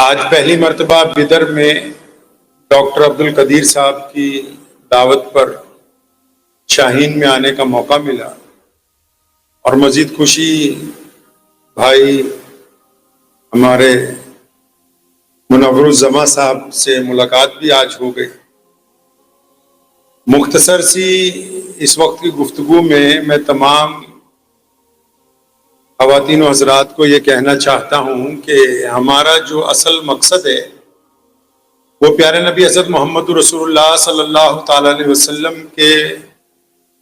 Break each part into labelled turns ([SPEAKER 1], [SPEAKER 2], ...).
[SPEAKER 1] آج پہلی مرتبہ بدر میں ڈاکٹر عبد القدیر صاحب کی دعوت پر شاہین میں آنے کا موقع ملا، اور مزید خوشی بھائی ہمارے منور الزماں صاحب سے ملاقات بھی آج ہو گئی۔ مختصر سی اس وقت کی گفتگو میں تمام خواتین و حضرات کو یہ کہنا چاہتا ہوں کہ ہمارا جو اصل مقصد ہے وہ پیارے نبی حضرت محمد رسول اللہ صلی اللہ تعالی علیہ وسلم کے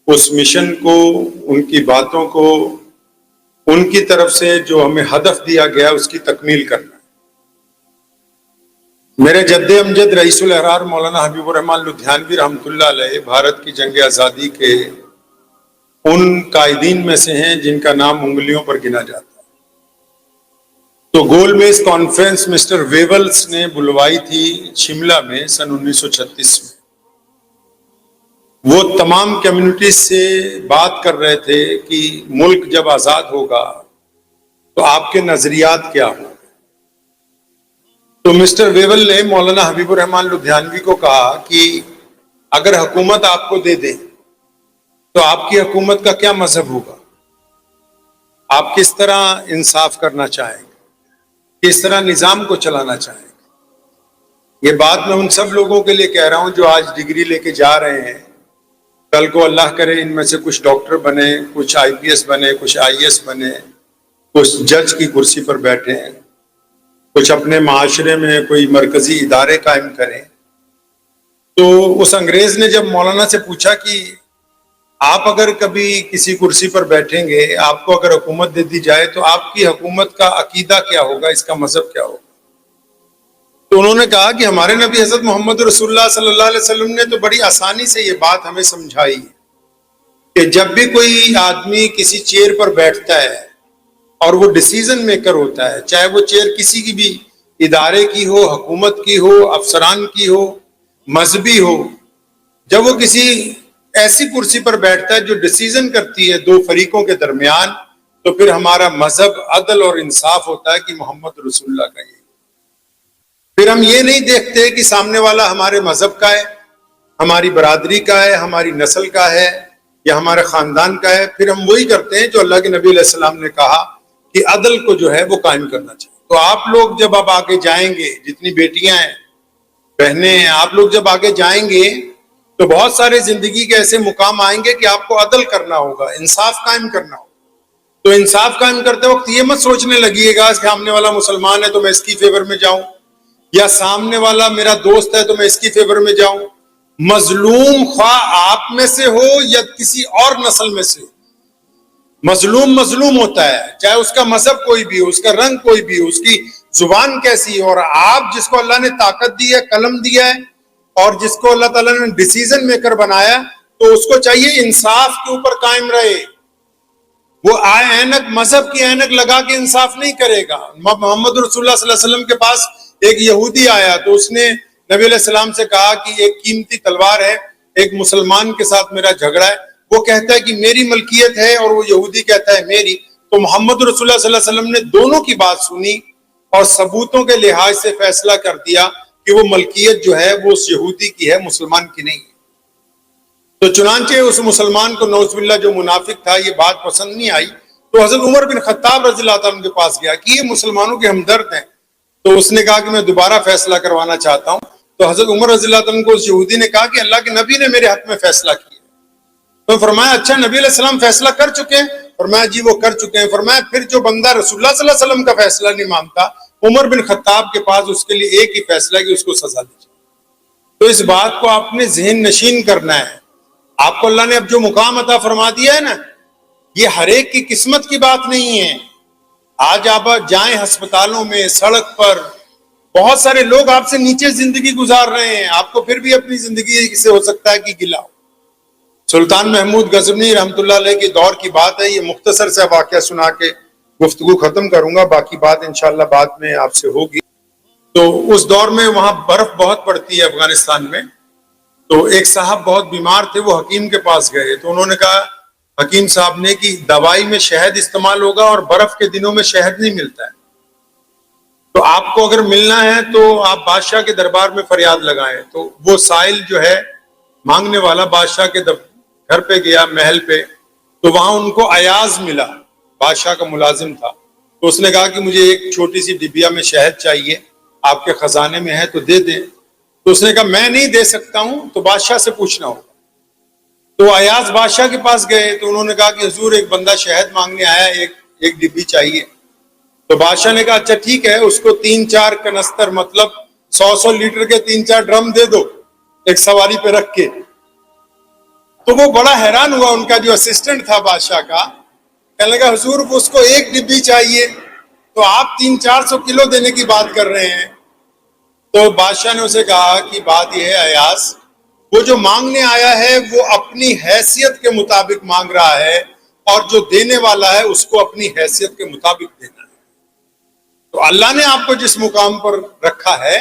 [SPEAKER 1] اس مشن کو، ان کی باتوں کو، ان کی طرف سے جو ہمیں ہدف دیا گیا اس کی تکمیل کرنا ہے۔ میرے جد امجد رئیس الاحرار مولانا حبیب الرحمن لدھیانوی رحمۃ اللہ علیہ بھارت کی جنگ آزادی کے ان قائدین میں سے ہیں جن کا نام انگلیوں پر گنا جاتا ہے۔ تو گول میز کانفرنس مسٹر ویولز نے بلوائی تھی شملہ میں سن 1936 میں۔ وہ تمام کمیونٹیز سے بات کر رہے تھے کہ ملک جب آزاد ہوگا تو آپ کے نظریات کیا ہوں۔ تو مسٹر ویول نے مولانا حبیب الرحمن لدھیانوی کو کہا کہ اگر حکومت آپ کو دے دیں تو آپ کی حکومت کا کیا مذہب ہوگا؟ آپ کس طرح انصاف کرنا چاہیں گے؟ کس طرح نظام کو چلانا چاہیں گے؟ یہ بات میں ان سب لوگوں کے لیے کہہ رہا ہوں جو آج ڈگری لے کے جا رہے ہیں، کل کو اللہ کرے ان میں سے کچھ ڈاکٹر بنے، کچھ آئی پی ایس بنے، کچھ آئی ایس بنے، کچھ جج کی کرسی پر بیٹھے ہیں، کچھ اپنے معاشرے میں کوئی مرکزی ادارے قائم کریں۔ تو اس انگریز نے جب مولانا سے پوچھا کہ آپ اگر کبھی کسی کرسی پر بیٹھیں گے، آپ کو اگر حکومت دے دی جائے تو آپ کی حکومت کا عقیدہ کیا ہوگا، اس کا مذہب کیا ہوگا؟ تو انہوں نے کہا کہ ہمارے نبی حضرت محمد رسول اللہ صلی اللہ علیہ وسلم نے تو بڑی آسانی سے یہ بات ہمیں سمجھائی کہ جب بھی کوئی آدمی کسی چیئر پر بیٹھتا ہے اور وہ ڈیسیژن میکر ہوتا ہے، چاہے وہ چیئر کسی کی بھی ادارے کی ہو، حکومت کی ہو، افسران کی ہو، مذہبی ہو، جب وہ کسی ایسی کرسی پر بیٹھتا ہے جو ڈیسیژن کرتی ہے دو فریقوں کے درمیان، تو پھر ہمارا مذہب عدل اور انصاف ہوتا ہے کہ محمد رسول اللہ کا یہ۔ پھر ہم یہ نہیں دیکھتے کہ سامنے والا ہمارے مذہب کا ہے، ہماری برادری کا ہے، ہماری نسل کا ہے یا ہمارے خاندان کا ہے، پھر ہم وہی کرتے ہیں جو اللہ کے نبی علیہ السلام نے کہا کہ عدل کو جو ہے وہ قائم کرنا چاہیے۔ تو آپ لوگ جب اب آگے جائیں گے، جتنی بیٹیاں ہیں، بہنیں ہیں، آپ لوگ جب آگے جائیں گے تو بہت سارے زندگی کے ایسے مقام آئیں گے کہ آپ کو عدل کرنا ہوگا، انصاف قائم کرنا ہوگا۔ تو انصاف قائم کرتے وقت یہ مت سوچنے لگیے گا کہ سامنے والا مسلمان ہے تو میں اس کی فیور میں جاؤں، یا سامنے والا میرا دوست ہے تو میں اس کی فیور میں جاؤں۔ مظلوم خواہ آپ میں سے ہو یا کسی اور نسل میں سے، مظلوم مظلوم ہوتا ہے، چاہے اس کا مذہب کوئی بھی ہو، اس کا رنگ کوئی بھی ہو، اس کی زبان کیسی ہے۔ اور آپ جس کو اللہ نے طاقت دی ہے، قلم دیا ہے، اور جس کو اللہ تعالیٰ نے ڈیسیژن میکر بنایا، تو اس کو چاہیے انصاف کے اوپر قائم رہے۔ وہ اینک مذہب کی اینک لگا کے انصاف نہیں کرے گا۔ محمد رسول اللہ صلی اللہ علیہ وسلم کے پاس ایک یہودی آیا تو اس نے نبی علیہ السلام سے کہا کہ ایک قیمتی تلوار ہے، ایک مسلمان کے ساتھ میرا جھگڑا ہے، وہ کہتا ہے کہ میری ملکیت ہے اور وہ یہودی کہتا ہے میری۔ تو محمد رسول اللہ صلی اللہ علیہ وسلم نے دونوں کی بات سنی اور ثبوتوں کے لحاظ سے فیصلہ کر دیا کہ وہ ملکیت جو ہے وہ اس یہودی کی ہے، مسلمان کی نہیں ہے۔ تو چنانچہ اس مسلمان کو نعوذ باللہ جو منافق تھا یہ بات پسند نہیں آئی، تو حضرت عمر بن خطاب رضی اللہ تعالیٰ عنہ کے پاس گیا کہ یہ مسلمانوں کے ہمدرد ہیں۔ تو اس نے کہا کہ میں دوبارہ فیصلہ کروانا چاہتا ہوں۔ تو حضرت عمر رضی اللہ تعالیٰ عنہ کو اس یہودی نے کہا کہ اللہ کے نبی نے میرے حق میں فیصلہ کیا۔ تو فرمایا اچھا نبی علیہ السلام فیصلہ کر چکے ہیں؟ فرمایا جی وہ کر چکے ہیں۔ فرمایا پھر جو بندہ رسول اللہ صلی اللہ علیہ وسلم کا فیصلہ نہیں مانتا، عمر بن خطاب کے پاس اس کے لیے ایک ہی فیصلہ ہے کہ اس کو سزا دی جائے۔ تو اس بات کو آپ نے ذہن نشین کرنا ہے۔ آپ کو اللہ نے اب جو مقام عطا فرما دیا ہے نا، یہ ہر ایک کی قسمت کی بات نہیں ہے۔ آج آپ جائیں ہسپتالوں میں، سڑک پر بہت سارے لوگ آپ سے نیچے زندگی گزار رہے ہیں، آپ کو پھر بھی اپنی زندگی سے ہو سکتا ہے کہ گلا ہو۔ سلطان محمود غزنوی رحمۃ اللہ علیہ کے دور کی بات ہے، یہ مختصر سے واقعہ سنا کے گفتگو ختم کروں گا، باقی بات انشاءاللہ بعد میں آپ سے ہوگی۔ تو اس دور میں وہاں برف بہت پڑتی ہے افغانستان میں، تو ایک صاحب بہت بیمار تھے، وہ حکیم کے پاس گئے تو انہوں نے کہا حکیم صاحب نے کہ دوائی میں شہد استعمال ہوگا اور برف کے دنوں میں شہد نہیں ملتا ہے۔ تو آپ کو اگر ملنا ہے تو آپ بادشاہ کے دربار میں فریاد لگائیں. تو وہ سائل جو ہے مانگنے والا بادشاہ کے گھر پہ گیا, محل پہ, تو وہاں ان کو ایاز ملا, بادشاہ کا ملازم تھا. تو اس نے کہا کہ مجھے ایک چھوٹی سی ڈبیا میں شہد چاہیے, آپ کے خزانے میں ہے تو دے دیں. تو اس نے کہا میں نہیں دے سکتا ہوں, تو بادشاہ سے پوچھنا ہوگا. تو ایاز بادشاہ کے پاس گئے تو انہوں نے کہا کہ حضور ایک بندہ شہد مانگنے آیا, ایک ڈبی چاہیے. تو بادشاہ نے کہا اچھا ٹھیک ہے, اس کو 3-4 کنستر مطلب 100 لیٹر کے 3-4 ڈرم دے دو ایک سواری پہ رکھ کے. تو وہ بڑا حیران ہوا, ان کا جو اسسٹنٹ تھا بادشاہ کا, کہنے لگا حضور اس کو ایک ڈبی چاہیے تو آپ 300-400 کلو دینے کی بات کر رہے ہیں. تو بادشاہ نے اسے کہا کہ بات یہ ہے ایاز, وہ جو مانگنے آیا ہے وہ اپنی حیثیت کے مطابق مانگ رہا ہے, اور جو دینے والا ہے اس کو اپنی حیثیت کے مطابق دینا ہے. تو اللہ نے آپ کو جس مقام پر رکھا ہے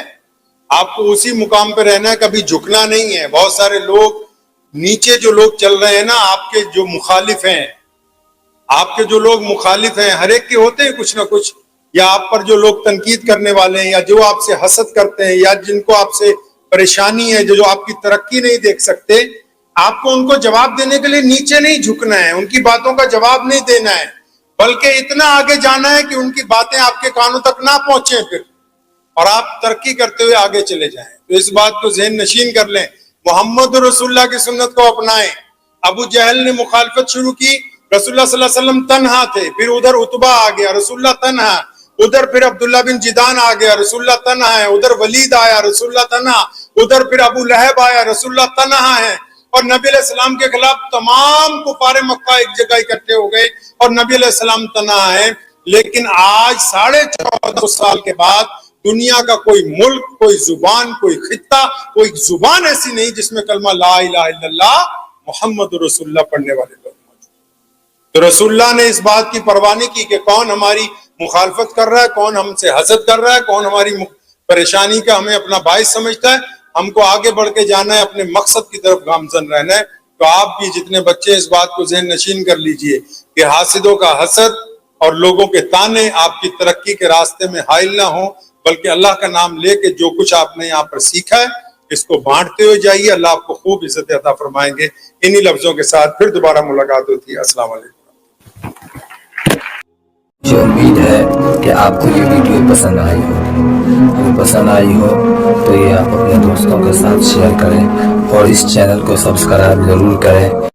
[SPEAKER 1] آپ کو اسی مقام پہ رہنا ہے, کبھی جھکنا نہیں ہے. بہت سارے لوگ نیچے جو لوگ چل رہے ہیں نا, آپ کے جو مخالف ہیں, آپ کے جو لوگ مخالف ہیں, ہر ایک کے ہوتے ہیں کچھ نہ کچھ, یا آپ پر جو لوگ تنقید کرنے والے ہیں, یا جو آپ سے حسد کرتے ہیں, یا جن کو آپ سے پریشانی ہے, جو آپ کی ترقی نہیں دیکھ سکتے, آپ کو ان کو جواب دینے کے لیے نیچے نہیں جھکنا ہے, ان کی باتوں کا جواب نہیں دینا ہے, بلکہ اتنا آگے جانا ہے کہ ان کی باتیں آپ کے کانوں تک نہ پہنچیں پھر, اور آپ ترقی کرتے ہوئے آگے چلے جائیں. تو اس بات کو ذہن نشین کر لیں, محمد رسول اللہ کی سنت کو اپنائیں. ابو جہل نے مخالفت شروع کی, رسول اللہ صلی اللہ علیہ وسلم تنہا تھے, پھر ادھر عتبہ آ گیا, رسول اللہ تنہا, ادھر پھر عبداللہ بن جدان آ گیا, رسول اللہ تنہا ہے, ادھر ولید آیا, رسول اللہ تنہا, ادھر پھر ابو لہب آیا, رسول اللہ تنہا ہے, اور نبی علیہ السلام کے خلاف تمام کفار مکہ ایک جگہ اکٹھے ہو گئے اور نبی علیہ السلام تنہا ہے. لیکن آج 14.5 سال کے بعد دنیا کا کوئی ملک, کوئی زبان, کوئی خطہ, کوئی زبان ایسی نہیں جس میں کلمہ لا الہ الا اللہ محمد رسول اللہ پڑھنے والے لوگ موجود. تو رسول اللہ نے اس بات کی پرواہ نہیں کی کہ کون ہماری مخالفت کر رہا ہے, کون ہم سے حسد کر رہا ہے, کون ہماری پریشانی کا ہمیں اپنا باعث سمجھتا ہے. ہم کو آگے بڑھ کے جانا ہے, اپنے مقصد کی طرف گامزن رہنا ہے. تو آپ بھی جتنے بچے اس بات کو ذہن نشین کر لیجئے کہ حاسدوں کا حسد اور لوگوں کے تانے آپ کی ترقی کے راستے میں حائل نہ ہوں, بلکہ اللہ کا نام لے کے جو کچھ آپ نے یہاں پر سیکھا ہے اس کو بانٹتے ہوئے جائیے. اللہ آپ کو خوب عزت عطا فرمائیں گے. انہی لفظوں کے ساتھ پھر دوبارہ ملاقات ہوتی ہے. السلام علیکم.
[SPEAKER 2] مجھے امید ہے کہ آپ کو یہ ویڈیو پسند آئی ہو. اگر پسند آئی ہو تو یہ آپ اپنے دوستوں کے ساتھ شیئر کریں اور اس چینل کو سبسکرائب ضرور کریں.